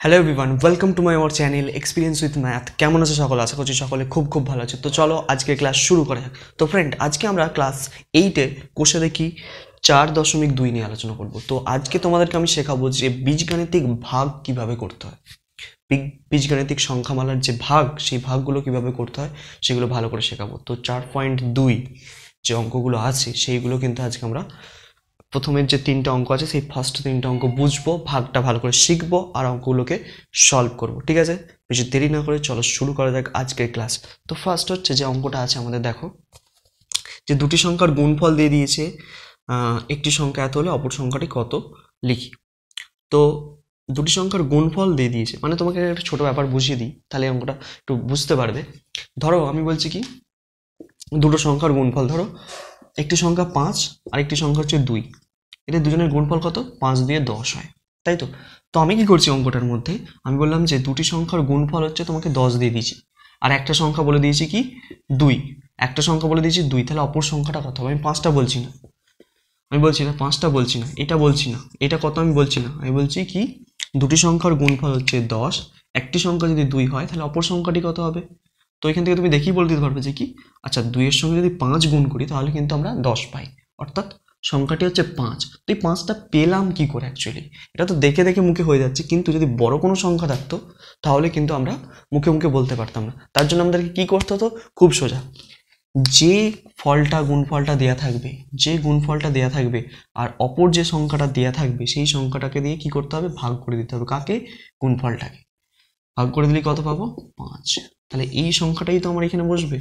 Hello everyone, welcome to my our channel experience with math. কেমন আছে সকলে? আশা করছি সকলে খুব খুব ভালো আছে। তো চলো আজকে ক্লাস শুরু করা যাক। তো ফ্রেন্ড, আজকে আমরা ক্লাস 8-এ কোষে দেখি 4.2 নিয়ে আলোচনা করব। তো আজকে তোমাদেরকে আমি শেখাবো যে বীজগাণিতিক ভাগ কিভাবে করতে হয়, বীজগাণিতিক সংখ্যামালার যে ভাগ, সেই ভাগগুলো কিভাবে করতে হয় সেগুলো ভালো করে শেখাবো। তো 4.2 যে অঙ্কগুলো আছে সেইগুলো কিন্তু আজকে আমরা প্রথমের যে 3টে অঙ্ক আছে সেই ফার্স্ট 3টে অঙ্ক বুঝবো, ভাগটা ভালো করে শিখবো আর অঙ্কগুলোকে সলভ করব। ঠিক আছে, বেশি দেরি না করে চলো শুরু করা যাক আজকের ক্লাস। তো ফার্স্ট হচ্ছে যে অঙ্কটা আছে আমাদের, দেখো যে দুটি সংখ্যার গুণফল দিয়ে দিয়েছে, একটি সংখ্যা এত হলে অপর সংখ্যাটি কত লিখি। তো দুটি সংখ্যার গুণফল দিয়ে দিয়েছে মানে তোমাকে একটা ছোট ব্যাপার বুঝিয়ে দিই, তাহলে অঙ্কটা একটু বুঝতে পারবে। ধরো আমি বলছি কি, দুটো সংখ্যার গুণফল, ধরো একটি সংখ্যা 5 আর একটি সংখ্যা হচ্ছে 2, এদের দুজনের গুণফল কত? 5 দিয়ে 10 হয়, তাই তো? তো আমি কি করছি অঙ্কটার মধ্যে, আমি বললাম যে দুটি সংখ্যার গুণফল হচ্ছে, তোমাকে 10 দিয়ে দিয়েছি, আর একটা সংখ্যা বলে দিয়েছি কি 2, একটা সংখ্যা বলে দিয়েছি 2, তাহলে অপর সংখ্যাটা কত হবে? আমি 5টা বলছি না, আমি বলছি না 5টা বলছি না, এটা বলছি না, এটা কত আমি বলছি না, আমি বলছি কি দুটি সংখ্যার গুণফল হচ্ছে 10, একটি সংখ্যা যদি 2 হয় তাহলে অপর সংখ্যাটি কত হবে? তো এখান থেকে তুমি দেখেই বলে দিতে পারবে যে কি, আচ্ছা 2 এর সঙ্গে যদি 5 গুণ করি তাহলে কিন্তু আমরা 10 পাই, অর্থাৎ সংখ্যাটি হচ্ছে 5। তো এই 5টা পেলাম কি করে? অ্যাকচুয়ালি এটা তো দেখে দেখে মুখে হয়ে যাচ্ছে, কিন্তু যদি বড় কোনো সংখ্যা থাকতো তাহলে কিন্তু আমরা মুখে মুখে বলতে পারতাম না। তার জন্য আমাদেরকে কি করতে হতো? খুব সোজা, যে ফলটা গুণফলটা দেয়া থাকবে, যে গুণফলটা দেয়া থাকবে আর অপর যে সংখ্যাটা দেয়া থাকবে সেই সংখ্যাটাকে দিয়ে কি করতে হবে? ভাগ করে দিতে হবে। কাকে? গুণফলটাকে। ভাগ করে দিলে কত পাবো? 5। তাহলে এই সংখ্যাটাই তো আমার এখানে বসবে,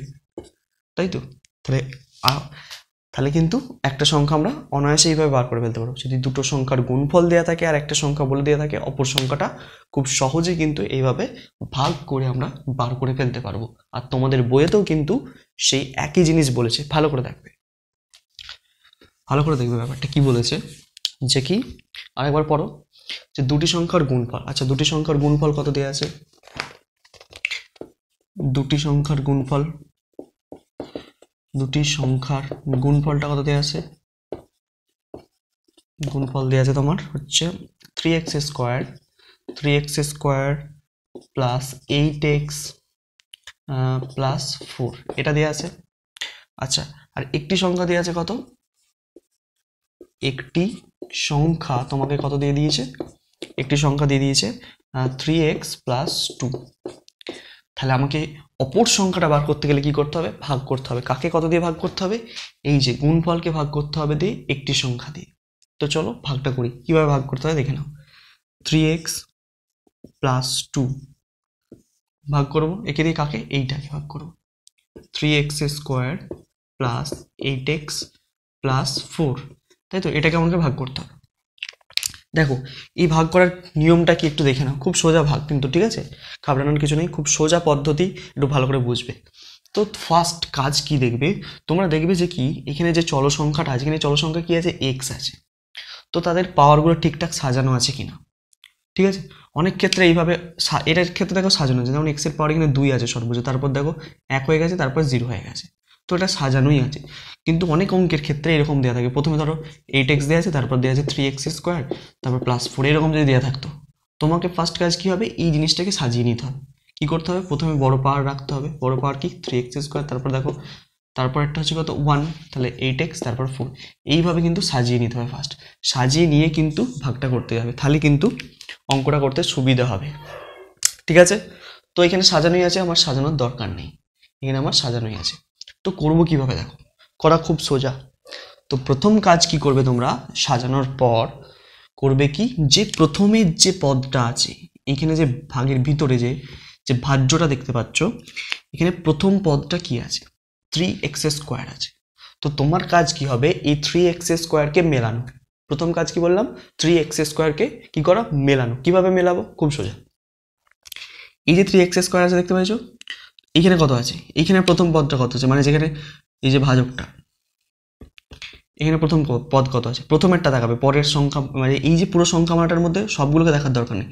তাই তো? তাহলে তাহলে কিন্তু একটা সংখ্যা আমরা অনায়াসে এইভাবে বার করে ফেলতে পারবো। যদি দুটো সংখ্যার গুণফল দেওয়া থাকে আর একটা সংখ্যা বলে দেওয়া থাকে, অপর সংখ্যাটা খুব সহজে কিন্তু এইভাবে ভাগ করে আমরা বার করে ফেলতে পারবো। আর তোমাদের বইয়েতেও কিন্তু সেই একই জিনিস বলেছে, ভালো করে দেখবে, ভালো করে দেখবে ব্যাপারটা কি বলেছে। যে কি, আরেকবার পড়ো, যে দুটি সংখ্যার গুণফল। আচ্ছা দুটি সংখ্যার গুণফল কত দেওয়া আছে? দুটি সংখ্যার গুণফল, দুটি সংখ্যার গুণফলটা কত দেওয়া আছে? গুণফল দেওয়া আছে তোমার হচ্ছে 3x² 3x² plus 8x plus 4, এটা দেওয়া আছে। আচ্ছা, আর একটি সংখ্যা দেওয়া আছে কত? একটি সংখ্যা তোমাকে কত দিয়ে দিয়েছে? একটি সংখ্যা দিয়ে দিয়েছে 3x প্লাস 2। তাহলে আমাকে অপর সংখ্যাটা বার করতে গেলে কি করতে হবে? ভাগ করতে হবে। কাকে কত দিয়ে ভাগ করতে হবে? এই যে গুণফলকে ভাগ করতে হবে দিয়ে একটি সংখ্যা দিয়ে। তো চলো ভাগটা করি, কিভাবে ভাগ করতে হয় দেখে নাও। 3x প্লাস 2 ভাগ করবো একে দিয়ে, কাকে? এইটাকে ভাগ করবো। 3x² প্লাস 8x প্লাস 4, তাই তো? এটাকে আমাকে ভাগ করতে হবে। দেখো এই ভাগ করার নিয়মটা কি একটু দেখে নাও, খুব সোজা ভাগ কিন্তু, ঠিক আছে? ঘাবড়ানোর কিছু নেই, খুব সোজা পদ্ধতি, একটু ভালো করে বুঝবে। তো ফার্স্ট কাজ কি দেখবে তোমরা, দেখবে যে কি এখানে যে চল সংখ্যাটা আছে, এখানে চল সংখ্যা কি আছে? এক্স আছে। তো তাদের পাওয়ারগুলো ঠিকঠাক সাজানো আছে কিনা, ঠিক আছে? অনেক ক্ষেত্রে এইভাবে, এটার ক্ষেত্রে দেখো সাজানো আছে, যেমন এক্সের পাওয়ার এখানে 2 আছে সর্বোচ্চ, তারপর দেখো 1 হয়ে গেছে, তারপর 0 হয়ে গেছে, তো এটা সাজানোই আছে। কিন্তু অনেক অঙ্কের ক্ষেত্রে এরকম দেওয়া থাকে, প্রথমে ধরো 8x দেওয়া আছে, তারপর দেওয়া আছে 3x², তারপর প্লাস 4, এরকম যদি দেওয়া থাকতো, তোমাকে ফার্স্ট কাজ কি হবে? এই জিনিসটাকে সাজিয়ে নিতে হবে। কি করতে হবে? প্রথমে বড় পাওয়ার রাখতে হবে। বড় পাওয়ার কি? 3x², তারপর দেখো তারপর একটা হচ্ছে কত? 1, তাহলে 8x, তারপর 4, এইভাবে কিন্তু সাজিয়ে নিতে হবে। ফার্স্ট সাজিয়ে নিয়ে কিন্তু ভাগটা করতে হবে, তাহলে কিন্তু অঙ্কটা করতে সুবিধা হবে, ঠিক আছে? তো এখানে সাজানোই আছে, আমার সাজানোর দরকার নেই, এখানে আমার সাজানোই আছে। তো করবো কিভাবে? দেখো করা খুব সোজা। তো প্রথম কাজ কি করবে তোমরা, সাজানোর পর করবে কি, যে প্রথমে যে পদটা আছে এখানে, যে ভাগের ভিতরে যে যে ভাজ্যটা দেখতে পাচ্ছ, এখানে প্রথম পদটা কি আছে? 3x² আছে। তো তোমার কাজ কি হবে? এই 3x² কে মেলানো। প্রথম কাজ কি বললাম? 3x² কে কি করা? মেলানো। কিভাবে মেলাবো? খুব সোজা, এই যে 3x² আছে দেখতে পাচ্ছ, এইখানে কত আছে? এইখানে প্রথম পদটা কত আছে, মানে যেখানে এই যে ভাজকটা, এখানে প্রথম পদ কত আছে? প্রথমেরটা দেখাবে, পরের সংখ্যা মানে এই যে পুরো সংখ্যামালাটার মধ্যে সবগুলোকে দেখার দরকার নেই,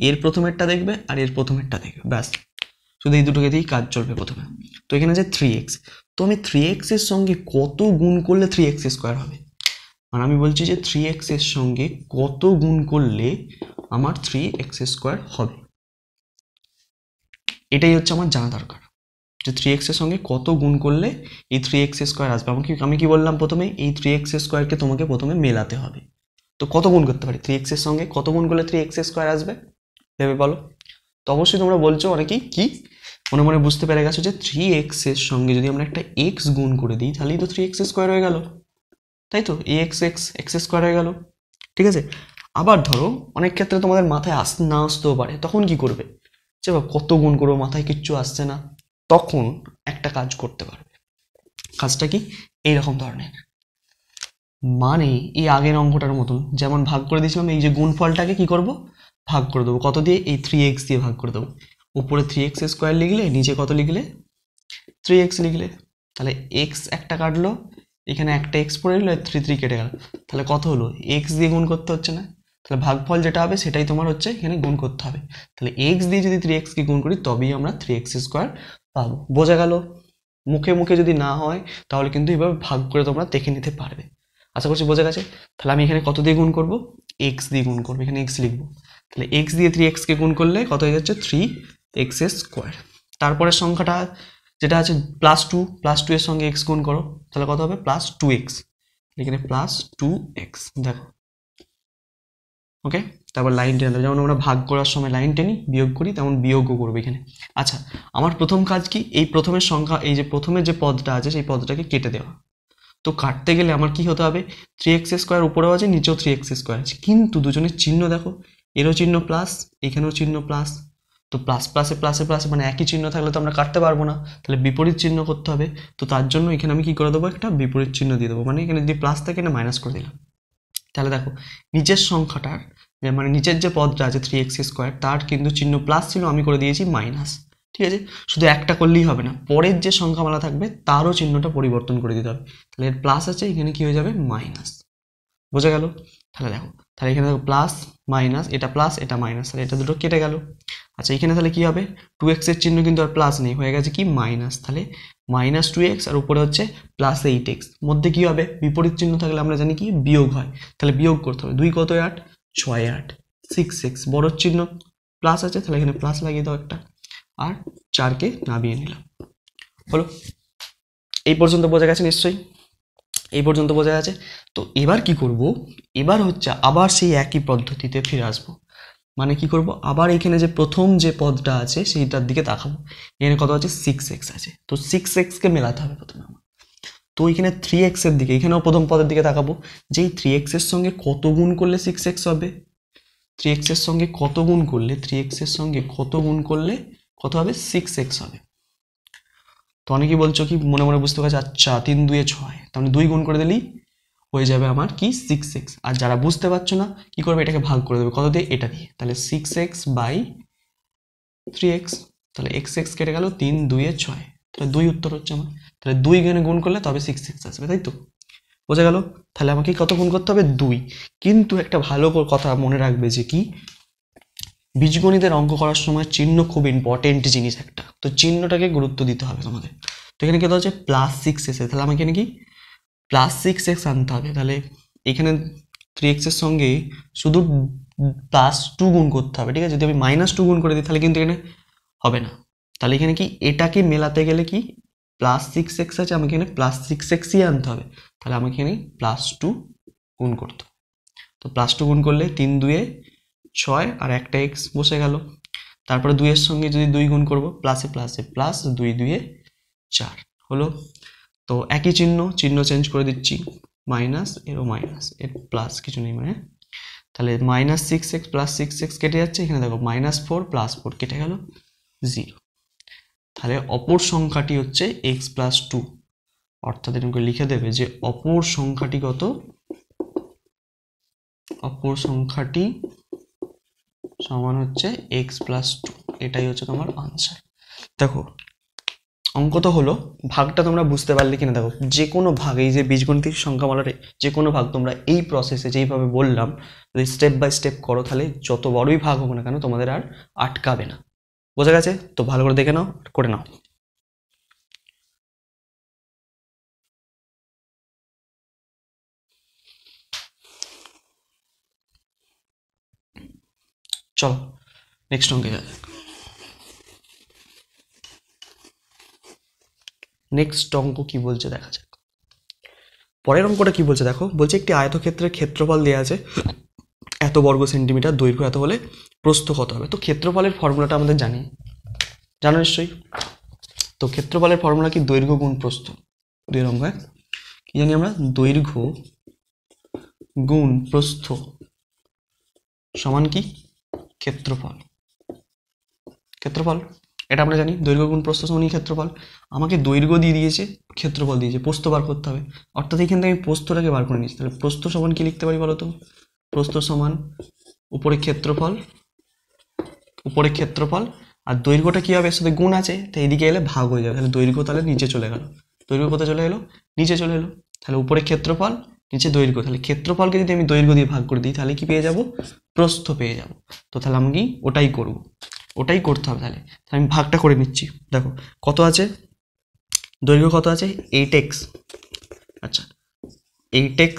এর প্রথমেরটা দেখবে আর এর প্রথমেরটা দেখবে, ব্যাস, শুধু এই দুটোকে দিয়েই কাজ চলবে প্রথমে। তো এখানে যে 3x, তো আমি 3x এর সঙ্গে কত গুণ করলে 3x² হবে? মানে আমি বলছি যে 3x এর সঙ্গে কত গুণ করলে আমার 3x² হবে। এটাই হচ্ছে আমার জানা দরকার যে 3x এর সঙ্গে কত গুণ করলে এই 3x² আসবে। আমি কি বললাম প্রথমে, এই 3x² কে তোমাকে প্রথমে মেলাতে হবে। তো কত গুণ করতে পারি 3x এর সঙ্গে, কত গুণ করলে 3x² আসবে ভেবে বলো। তো অবশ্যই তোমরা বলছো অনেকেই কি মনে মনে বুঝতে পেরে গেছো যে 3x এর সঙ্গে যদি আমরা একটা x গুণ করে দিই তাহলেই তো 3x² হয়ে গেল, তাই তো, x² হয়ে গেল। ঠিক আছে, আবার ধরো অনেক ক্ষেত্রে তোমাদের মাথায় না আসতেও পারে, তখন কি করবে, যে কত গুণ করবো, মাথায় কিচ্ছু আসছে না, তখন একটা কাজ করতে পারবে। কাজটা কি, এইরকম ধরনের, মানে এই আগের অঙ্কটার মতন যেমন ভাগ করে দিয়েছিলাম, এই যে গুণফলটাকে কি করব, ভাগ করে দেবো। কত দিয়ে, এই 3x দিয়ে ভাগ করে দেবো। উপরে 3x² লিখলে, নিচে কত লিখলে, 3x লিখলে। তাহলে x একটা কাটলো, এখানে একটা x পড়ে গেলো, 3 কেটে গেল। তাহলে কত হলো, x দিয়ে গুণ করতে হচ্ছে না, তাহলে ভাগফল যেটা হবে সেটাই তোমার হচ্ছে এখানে গুণ করতে হবে। তাহলে x দিয়ে যদি 3x কে গুণ করি তবেই আমরা 3x² পাবো। বোঝা গেল? মুখে মুখে যদি না হয় তাহলে কিন্তু এভাবে ভাগ করে তোমরা দেখে নিতে পারবে। আশা করছি বোঝা গেছে। তাহলে আমি এখানে কত দিয়ে গুণ করব, x দিয়ে গুণ করবো, এখানে x লিখবো। তাহলে x দিয়ে 3x কে গুণ করলে কত হয়ে যাচ্ছে, 3x²। তারপরের সংখ্যাটা যেটা আছে +2 এর সঙ্গে x গুণ করো, তাহলে কত হবে, +2x। এখানে +2x, দেখো, ওকে। তারপর লাইন টেনে দেবো, যেমন আমরা ভাগ করার সময় লাইন টেনি, বিয়োগ করি, তেমন বিয়োগও করবো এখানে। আচ্ছা, আমার প্রথম কাজ কি, এই প্রথমের সংখ্যা, এই যে প্রথমে যে পদটা আছে সেই পদটাকে কেটে দেওয়া। তো কাটতে গেলে আমার কি হতে হবে, 3x² উপরেও আছে, নিচেও 3x² আছে, কিন্তু দুজনের চিহ্ন দেখো, এরও চিহ্ন প্লাস, এখানেও চিহ্ন প্লাস। তো প্লাস প্লাসে প্লাসে প্লাসে মানে একই চিহ্ন থাকলে তো আমরা কাটতে পারবো না, তাহলে বিপরীত চিহ্ন করতে হবে। তো তার জন্য এখানে আমি কি করে দেবো, একটা বিপরীত চিহ্ন দিয়ে দেবো, মানে এখানে যদি প্লাস থাকে না মাইনাস করে দিলাম। তাহলে দেখো নিচের সংখ্যাটার মানে নিচের যে পদটা আছে 3x² তার কিন্তু চিহ্ন প্লাস ছিল, আমি করে দিয়েছি মাইনাস। ঠিক আছে, শুধু একটা করলেই হবে না, পরের যে সংখ্যামালা থাকবে তারও চিহ্নটা পরিবর্তন করে দিতে হবে। তাহলে এর প্লাস আছে, এখানে কি হয়ে যাবে, মাইনাস। বোঝা গেল? তাহলে দেখো, তাহলে এখানে দেখো প্লাস মাইনাস, এটা প্লাস এটা মাইনাস, তাহলে এটা দুটো কেটে গেল। আচ্ছা, এখানে তাহলে কি হবে, 2x এর চিহ্ন কিন্তু আর প্লাস নেই, হয়ে গেছে কি মাইনাস। তাহলে -2x আর উপরে হচ্ছে +8x, মধ্যে কি হবে, বিপরীত চিহ্ন থাকলে আমরা জানি কি বিয়োগ হয়, তাহলে বিয়োগ করতে হবে। 2 কত 8, 6 8, 6x, বড় চিহ্ন প্লাস আছে, তাহলে এখানে প্লাস লাগিয়ে দাও একটা, আর 4কে নামিয়ে নিলাম। হলো? এই পর্যন্ত বোঝা গেছে নিশ্চয়ই? এই পর্যন্ত বোঝা গেছে। তো এবার কি করব, এবার হচ্ছে আবার সেই একই পদ্ধতিতে ফিরে আসবো। মানে কি করব, আবার এখানে যে প্রথম যে পদটা আছে সেইটার দিকে তাকাবো। এখানে কত আছে, 6x আছে, তো 6x কে মেলাতে হবে প্রথমে আমার। তো এখানে 3x এর দিকে, এখানেও প্রথম পদের দিকে তাকাবো, যে এই 3x এর সঙ্গে কত গুণ করলে 6x হবে, 3x এর সঙ্গে কত গুণ করলে, 3x এর সঙ্গে কত গুণ করলে কত হবে, 6x হবে। তো অনেকেই বলছো কি মনে মনে বুঝতে পারছো, আচ্ছা 3 2 6, তার মানে 2 গুণ করে দিলেই হয়ে যাবে আমার কি 6x। আর যারা বুঝতে পারছো না কি করবে, এটাকে ভাগ করে দেবে কত দিয়ে, এটা দিয়ে, তাহলে 6x/3x, তাহলে x কেটে গেল, 3 2 6, তাহলে 2 উত্তর হচ্ছে আমার। তাহলে 2 গুণ করলে তবে 6x আসবে, তাই তো? বোঝা গেল? তাহলে আমাকে কত গুণ করতে হবে, 2। কিন্তু একটা ভালো কথা মনে রাখবে যে কি, বীজগণিতের অঙ্ক করার সময় চিহ্ন খুব ইম্পর্টেন্ট জিনিস একটা, তো চিহ্নটাকে গুরুত্ব দিতে হবে তোমাদের। তো এখানে কত হচ্ছে, +6 এসে, তাহলে আমাকে এখানে কি +6x আনতে হবে। তাহলে এখানে 3x এর সঙ্গে শুধু +2 গুণ করতে হবে, ঠিক আছে? যদি আমি -2 গুণ করে দিই তাহলে কিন্তু এখানে হবে না। তাহলে এখানে কি এটাকে মেলাতে গেলে কি +6x আছে, আমাকে এখানে +6xই আনতে হবে। তাহলে আমাকে এখানে +2 গুণ করতে হবে। তো +2 গুণ করলে 3 2 6 আর একটা x বসে গেল। তারপরে 2 এর সঙ্গে যদি 2 গুণ করব, প্লাসে প্লাসে প্লাস, 2 2 4 হলো। তো একই চিহ্ন চেঞ্জ করে দিচ্ছি, মাইনাস, এরও মাইনাস, এর প্লাস কিছু নেই মানে, তাহলে -6x + 6x কেটে যাচ্ছে, এখানে দেখো -4 + 4 কেটে গেল, 0। তাহলে অপর সংখ্যাটি হচ্ছে x + 2, অর্থাৎ এরকম লিখে দেবে যে অপর সংখ্যাটি কত, অপর সংখ্যাটি সমান হচ্ছে x + 2, এটাই হচ্ছে তোমার আনসার। দেখো অঙ্ক তো হলো, ভাগটা তোমরা বুঝতে পারলে কিনা দেখো, যে কোনো ভাগ, এই যে বীজগণিতের সংখ্যামালার যে কোনো ভাগ তোমরা এই প্রসেসে যেইভাবে বললাম যদি স্টেপ বাই স্টেপ করো, তাহলে যত বড়ই ভাগ হোক না কেন তোমাদের আর আটকাবে না। বোঝা গেছে? তো ভালো করে দেখে নাও, করে নাও। চলো নেক্সট অঙ্কে যাওয়া যাক। নেক্সট অঙ্ক কি বলছে দেখা যাক। পরের অঙ্কটা কি বলছে দেখো, বলছে একটি আয়তক্ষেত্রের ক্ষেত্রফল দেওয়া আছে এত বর্গ সেন্টিমিটার, দৈর্ঘ্য এত হলে প্রস্থ কত হবে। তো ক্ষেত্রফলের ফর্মুলাটা আমাদের জানো নিশ্চয়ই। তো ক্ষেত্রফলের ফর্মুলা কি, দৈর্ঘ্য গুণ প্রস্থ। দুই অঙ্ক কি জানি আমরা, দৈর্ঘ্য গুণ প্রস্থ সমান কি ক্ষেত্রফল। এটা আমরা জানি, দৈর্ঘ্য গুণ প্রস্থ সমান ক্ষেত্রফল। আমাকে দৈর্ঘ্য দিয়ে দিয়েছে, ক্ষেত্রফল দিয়েছে, প্রস্থ বার করতে হবে। অর্থাৎ এখান থেকে আমি প্রস্থটাকে বার করে নিচ্ছি। তাহলে প্রস্থ সমান কি লিখতে পারি বলো তো, প্রস্থ সমান উপরে ক্ষেত্রফল আর দৈর্ঘ্যটা কি হবে, এর সাথে গুণ আছে, তো এইদিকে এলে ভাগ হয়ে যাবে। তাহলে দৈর্ঘ্য তাহলে নিচে চলে গেল, দৈর্ঘ্য কোথায় চলে এলো, নিচে চলে এলো। তাহলে উপরে ক্ষেত্রফল, নিচে দৈর্ঘ্য। তাহলে ক্ষেত্রফলকে যদি আমি দৈর্ঘ্য দিয়ে ভাগ করে দিই তাহলে কি পেয়ে যাব, প্রস্থ পেয়ে যাব। তো তাহলে আমি ওটাই করব, ওটাই করতে হবে। তাহলে আমি ভাগটা করে নিচ্ছি। দেখো কত আছে, দৈর্ঘ্য কত আছে 8x, আচ্ছা 8x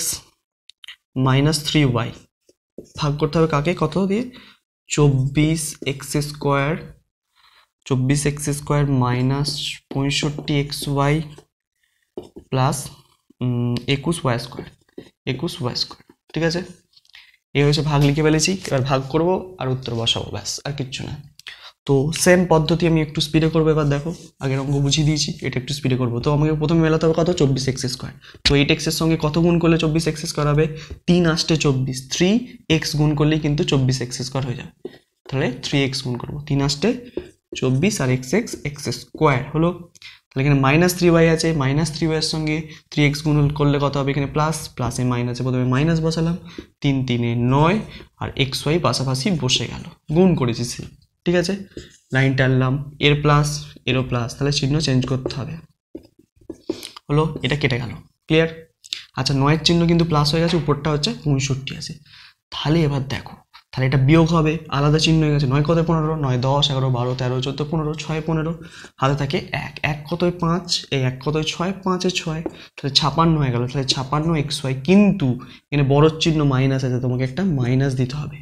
মাইনাস 3y, ভাগ করতে হবে কাকে, কত দিয়ে, 24x square minus 65xy plus 21y square. ঠিক আছে, এই হচ্ছে ভাগ লিখে ফেলেছি। এবার ভাগ করব আর উত্তর বসাবো, ব্যাস আর কিচ্ছু না। তো সেম পদ্ধতি আমি একটু স্পিডে করবো। এবার দেখো আগের অঙ্ক বুঝিয়ে দিয়েছি, এটা একটু স্পিডে করবো। তো আমাকে প্রথমে মেলাতে হবে কত, 24x স্কোয়ার। তো 8x এর সঙ্গে কত গুণ করলে 24x স্কোয়ার হবে, 3 8 24, 3x গুণ করলেই কিন্তু 24x স্কোয়ার হয়ে যাবে। তাহলে 3x গুণ করবো, 3 8 24 আর x স্কোয়ার হলো। তাহলে এখানে -3y আছে, -3y এর সঙ্গে 3x গুণ করলে কত হবে, এখানে প্লাসে মাইনাসে প্রথমে মাইনাস বসালাম, 3 3 9 আর xy পাশাপাশি বসে গেল, গুণ করেছি সি। ঠিক আছে, লাইন টানলাম, এর প্লাস এরও প্লাস, তাহলে চিহ্ন চেঞ্জ করতে হবে, হলো এটা কেটে গেল। ক্লিয়ার। আচ্ছা 9 চিহ্ন কিন্তু প্লাস হয়ে গেছে, উপরটা হচ্ছে 65 আছে। তাহলে এবার দেখো, তাহলে এটা বিয়োগ হবে, আলাদা চিহ্ন হয়ে গেছে। 9 কত 15, 9 10 11 12 13 14 15, 6 15, হাতে থাকে 1 কত 5, এই 1 কত 6, 5 6, তাহলে 56 হয়ে গেল। তাহলে 56xy, কিন্তু এখানে বড় চিহ্ন মাইনাস আছে, তোমাকে একটা মাইনাস দিতে হবে।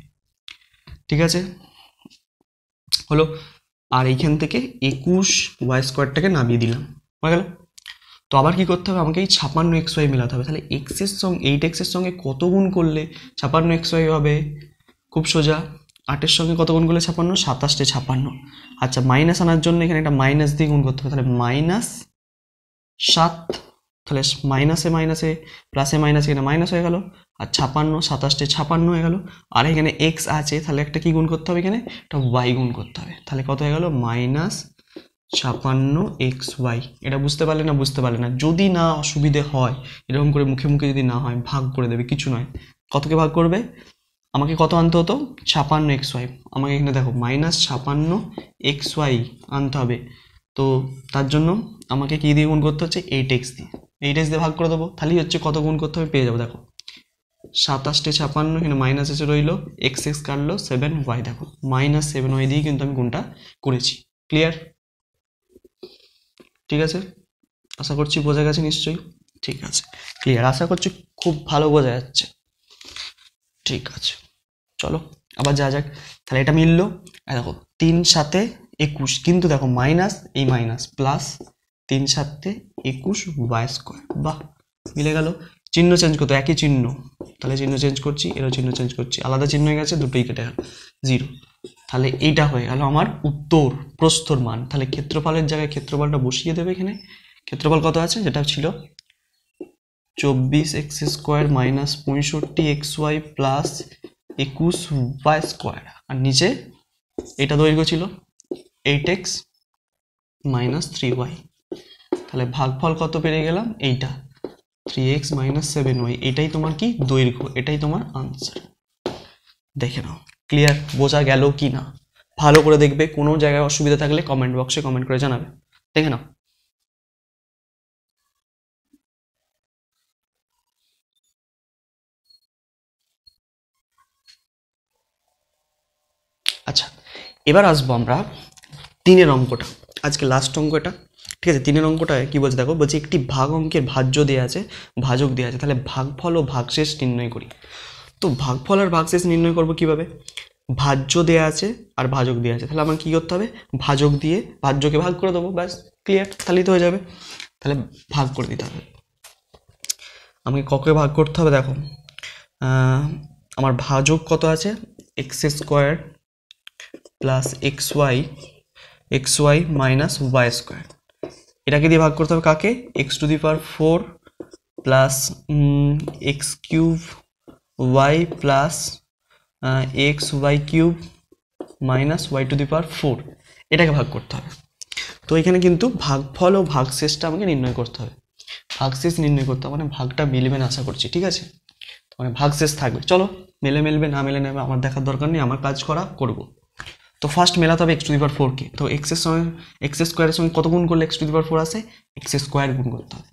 ঠিক আছে, হলো। আর এইখান থেকে 21y স্কোয়ারটাকে নামিয়ে দিলাম, হয়ে গেল। তো আবার কি করতে হবে, আমাকে এই 56xy মেলাতে হবে। তাহলে x এর সঙ্গে 8x এর সঙ্গে কত গুণ করলে 56xy হবে, খুব সোজা। 8 এর সঙ্গে কত গুণ করলে 56, 27 56। আচ্ছা মাইনাস আনার জন্য এখানে একটা মাইনাস দিয়ে গুণ করতে হবে। তাহলে -7, তাহলে মাইনাসে প্লাসে মাইনাসে এখানে মাইনাস হয়ে গেল। আর 56 27 56 হয়ে গেল। আর এখানে x আছে, তাহলে একটা কি গুণ করতে হবে, এখানে একটা y গুণ করতে হবে। তাহলে কত হয়ে গেল, -56xy। এটা বুঝতে পারলে না, বুঝতে পারলে না। যদি না অসুবিধে হয়, এরকম করে মুখে মুখে যদি না হয়, ভাগ করে দেবে, কিছু নয়। কতকে ভাগ করবে, আমাকে কত আনতে হতো, 56xy। আমাকে এখানে দেখো -56xy আনতে হবে। তো তার জন্য আমাকে কি দিয়ে গুণ করতে হচ্ছে, 8x দিয়ে। 8x দিয়ে ভাগ করে দেবো, তাহলেই হচ্ছে কত গুণ করতে হবে, পেয়ে যাবো। দেখো 27 56, এখানে মাইনাস এসে রইলো, x কাটলো 7y। দেখো -7y দিয়ে কিন্তু আমি গুণটা করেছি। ক্লিয়ার। ঠিক আছে, আশা করছি বোঝা গেছে নিশ্চয়ই। ঠিক আছে, ক্লিয়ার, আশা করছি খুব ভালো বোঝা যাচ্ছে। ঠিক আছে, চলো আবার যা যাক। তাহলে এটা মিললো, দেখো 3 7 21, কিন্তু দেখো মাইনাস এই মাইনাস প্লাস 3 7 21y স্কোয়ার। বাহ, মিলে গেল। চিহ্ন চেঞ্জ করতে, একই চিহ্ন, তাহলে চিহ্ন চেঞ্জ করছি, এরও চিহ্ন চেঞ্জ করছি, আলাদা চিহ্ন হয়ে গেছে, দুটোই কেটে গেল 0। তাহলে এইটা হয়ে গেল আমার উত্তর, প্রস্থর মান। তাহলে ক্ষেত্রফলের জায়গায় ক্ষেত্রফলটা বসিয়ে দেবে। এখানে ক্ষেত্রফল কত আছে, যেটা ছিল 24x square minus 65xy plus 21y square, আর নিচে এটা দৈর্ঘ্য ছিল 8x মাইনাস 3y। তাহলে ভাগফল কত পেরে গেলাম, এইটা 3x মাইনাস 7y। এটাই তোমার কি, দৈর্ঘ্য, এটাই তোমার আনসার। দেখে নাও, ক্লিয়ার, বোঝা গেল কি না, ভালো করে দেখবে। কোনো জায়গায় অসুবিধা থাকলে কমেন্ট বক্সে কমেন্ট করে জানাবে। দেখে নাও। আচ্ছা এবার আসবো আমরা 3-এর অঙ্কটা, আজকে লাস্ট অঙ্ক এটা। ঠিক আছে, 3-এর অঙ্কটায় কি বলছে দেখো, বলছে একটি ভাগ অঙ্কের ভাজ্য দেওয়া আছে, ভাজক দেওয়া আছে। তাহলে ভাগফল ও ভাগশেষ নির্ণয় করি। তো ভাগফল আর ভাগশেষ নির্ণয় করবো কিভাবে, ভাজ্য দেয়া আছে আর ভাজক দেওয়া আছে, তাহলে আমার কি করতে হবে, ভাজক দিয়ে ভাজ্যকে ভাগ করে দেবো, ব্যাস ক্লিয়ার, তাহলেই তো হয়ে যাবে। তাহলে ভাগ করে দিতে হবে, আমাকে ককে ভাগ করতে হবে, দেখো আমার ভাজক কত আছে, X square plus x Y minus Y square, এটাকে দিয়ে ভাগ করতে হবে কাকে, X to the power 4 plus x cube Y plus x Y cube minus Y to the power 4, এটাকে ভাগ করতে হবে। তো এখানে কিন্তু ভাগফল ও ভাগশেষটা আমাকে নির্ণয় করতে হবে, ভাগশেষ নির্ণয় করতে হবে, মানে ভাগটা মিলবে না আশা করছি, ঠিক আছে, মানে ভাগশেষ থাকবে। চলো মিলবে না নেবে আমার দেখার দরকার নেই, আমার কাজ করব। তো ফার্স্ট মেলাতে হবে এক্স টু দি পাওয়ার 4কে, তো এক্স স্কোয়ারের সঙ্গে কত গুণ করলে এক্স টু দি পাওয়ার 4 আসে, এক্স স্কোয়ার গুণ করতে হবে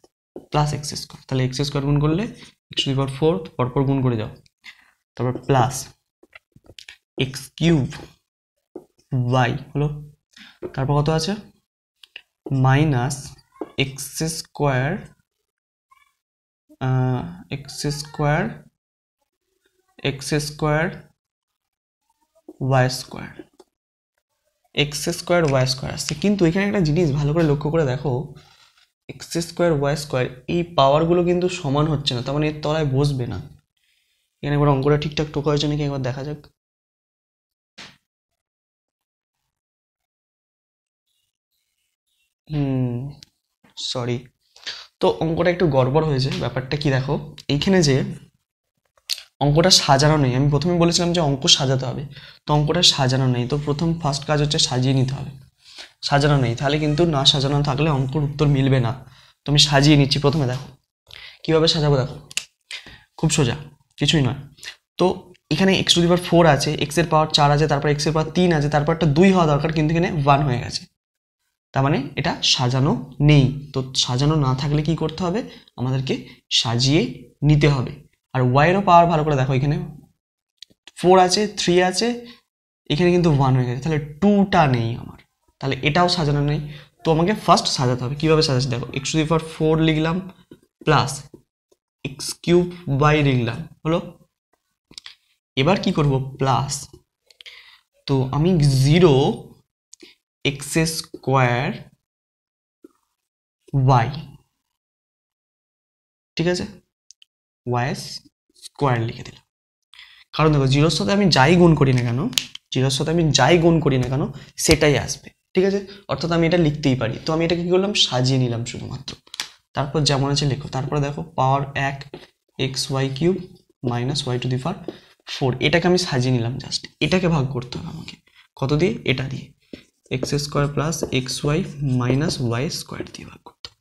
প্লাস এক্স স্কোয়ার, তাহলে এক্স স্কোয়ার গুণ করলে এক্স টু দি পাওয়ার 4 পরপর গুণ করে যাও, তারপর প্লাস এক্স কিউব ওয়াই হলো, তারপর কত আছে minus x square y square আসছে। কিন্তু এখানে একটা জিনিস ভালো করে লক্ষ্য করে দেখো, এক্স স্কোয়ার ওয়াই স্কোয়ার এই পাওয়ারগুলো কিন্তু সমান হচ্ছে না, তার মানে এর তলায় বসবে না। এখানে একবার অঙ্কটা ঠিকঠাক টোকা হয়েছে নাকি একবার দেখা যাক। সরি, তো অঙ্কটা একটু গড়বড় হয়েছে। ব্যাপারটা কি দেখো, এইখানে যে অঙ্কটা সাজানো নেই, আমি প্রথমে বলেছিলাম যে অঙ্ক সাজাতে হবে, তো অঙ্কটা সাজানো নেই, তো ফার্স্ট কাজ হচ্ছে সাজিয়ে নিতে হবে। সাজানো নেই, তাহলে কিন্তু না সাজানো থাকলে অঙ্কের উত্তর মিলবে না। তো আমি সাজিয়ে নিচ্ছি, প্রথমে দেখো কীভাবে সাজাবো, দেখো খুব সোজা, কিছুই নয়। তো এখানে এক্স টু দি পাওয়ার 4 আছে, এক্সের পাওয়ার 4 আছে, তারপর এক্সের পাওয়ার 3 আছে, তারপর একটা 2 হওয়া দরকার, কিন্তু এখানে 1 হয়ে গেছে, তার মানে এটা সাজানো নেই। তো সাজানো না থাকলে কি করতে হবে, আমাদেরকে সাজিয়ে নিতে হবে। আর ওয়াইয়েরও পাওয়ার ভালো করে দেখো, এখানে 4 আছে, 3 আছে, এখানে কিন্তু 1 হয়ে গেছে, তাহলে 2টা নেই আমার, তাহলে এটাও সাজানো নেই। তো আমাকে ফার্স্ট সাজাতে হবে, কীভাবে সাজাচ্ছি দেখো, এক্স টু দি পাওয়ার 4 লিখলাম প্লাস এক্স কিউব ওয়াই লিখলাম হলো, এবার কি করব প্লাস, তো আমি 0 এক্স স্কোয়ার ওয়াই, ঠিক আছে, ওয়াই স্কোয়ার লিখে দিলাম। কারণ দেখো জিরোর সাথে আমি যাই গুণ করি না কেন, সেটাই আসবে, ঠিক আছে, অর্থাৎ আমি এটা লিখতেই পারি। তো আমি এটাকে কি করলাম, সাজিয়ে নিলাম শুধুমাত্র, তারপর যেমন আছে লেখো, তারপরে দেখো power 1 X Y cube minus Y to the power 4, এটাকে আমি সাজিয়ে নিলাম জাস্ট। এটাকে ভাগ করতে হবে আমাকে কত দিয়ে, এটা দিয়ে, x square plus x Y minus Y square দিয়ে ভাগ করতে হবে।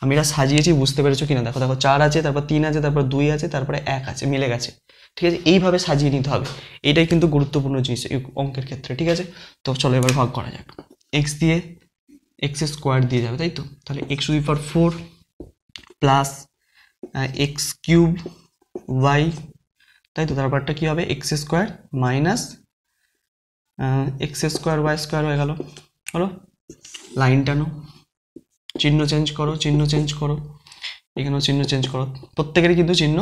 আমি এটা সাজিয়েছি, বুঝতে পেরেছো কিনা দেখো, 4 আছে, তারপর 3 আছে, তারপর 2 আছে, তারপরে 1 আছে, মিলে গেছে, ঠিক আছে, এইভাবে সাজিয়ে নিতে হবে। এটাই কিন্তু গুরুত্বপূর্ণ জিনিস এই অঙ্কের ক্ষেত্রে, ঠিক আছে। তো চলো এবার ভাগ করা যাক, এক্স দিয়ে এক্স স্কোয়ার দিয়ে যাবে, তাই তো, তাহলে x to the power 4 plus x cube y, তাই তো, তারপরটা কি হবে x square minus x square y square হয়ে গেল, হলো। লাইন টানো, চিহ্ন চেঞ্জ করো, এখানেও চিহ্ন চেঞ্জ করো, প্রত্যেকেরই কিন্তু চিহ্ন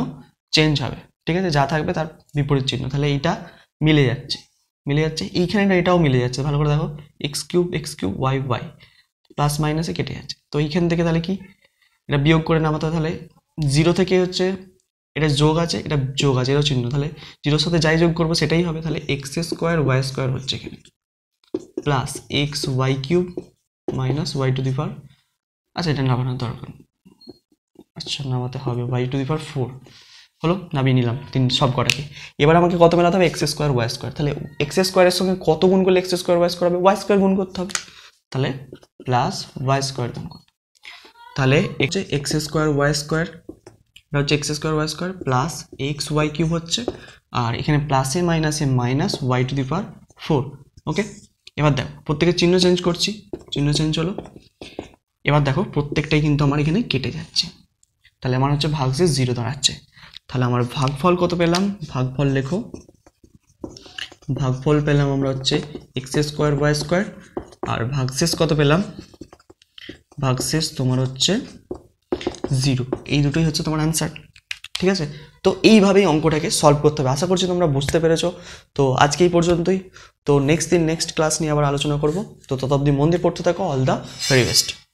চেঞ্জ হবে, ঠিক আছে, যা থাকবে তার বিপরীত চিহ্ন। তাহলে এইটা মিলে যাচ্ছে, এইখানে এটাও মিলে যাচ্ছে, ভালো করে দেখো, এক্স কিউব ওয়াই প্লাস মাইনাসে কেটে যাচ্ছে। তো এইখান থেকে তাহলে কি, এটা বিয়োগ করে নামাতে, তাহলে 0 থেকে হচ্ছে এটা যোগ আছে, এটাও চিহ্ন, তাহলে 0-র সাথে যাই যোগ করবো সেটাই হবে, তাহলে এক্স স্কোয়ার ওয়াই স্কোয়ার হচ্ছে এখানে plus x Y cube minus Y to the power, আচ্ছা এটা নামানোর দরকার, আচ্ছা নামাতে হবে ওয়াই টু দি পাওয়ার 4 হলো, নামিয়ে নিলাম সব কটাকে। এবার আমাকে কত মেলাতে হবে, এক্স স্কোয়ার ওয়াই স্কোয়ার, তাহলে এক্স স্কোয়ারের সঙ্গে কত গুণ করলে এক্স স্কোয়ার ওয়াই স্কোয়ার হবে, ওয়াই স্কোয়ার গুণ করতে হবে, তাহলে প্লাস ওয়াই স্কোয়ার গুণ করতে, তাহলে হচ্ছে এক্স স্কোয়ার ওয়াই স্কোয়ার, এটা হচ্ছে x square y square plus x Y cube হচ্ছে, আর এখানে প্লাসে মাইনাসে minus Y to the power 4, okay. এবার দেখো প্রত্যেকের চিহ্ন চেঞ্জ করছি, চিহ্ন চেঞ্জ হলো, এবার দেখো প্রত্যেকটাই কিন্তু আমার এখানে কেটে যাচ্ছে, তাহলে আমার হচ্ছে ভাগশেষ 0 দাঁড়াচ্ছে। তাহলে আমার ভাগফল কত পেলাম, ভাগফল লেখো, ভাগফল পেলাম আমরা হচ্ছে এক্স স্কোয়ার ওয়াই স্কোয়ার, আর ভাগশেষ কত পেলাম, ভাগশেষ তোমার হচ্ছে 0, এই দুটোই হচ্ছে তোমার অ্যান্সার। ঠিক আছে? তো এইভাবেই অঙ্কটাকে সলভ করতে হবে। আশা করছি তোমরা বুঝতে পেরেছো। তো আজকে এই পর্যন্তই। তো নেক্সট ক্লাস নিয়ে আবার আলোচনা করব। তো ততদিন মন দিয়ে পড়তে থাকো। All the very best.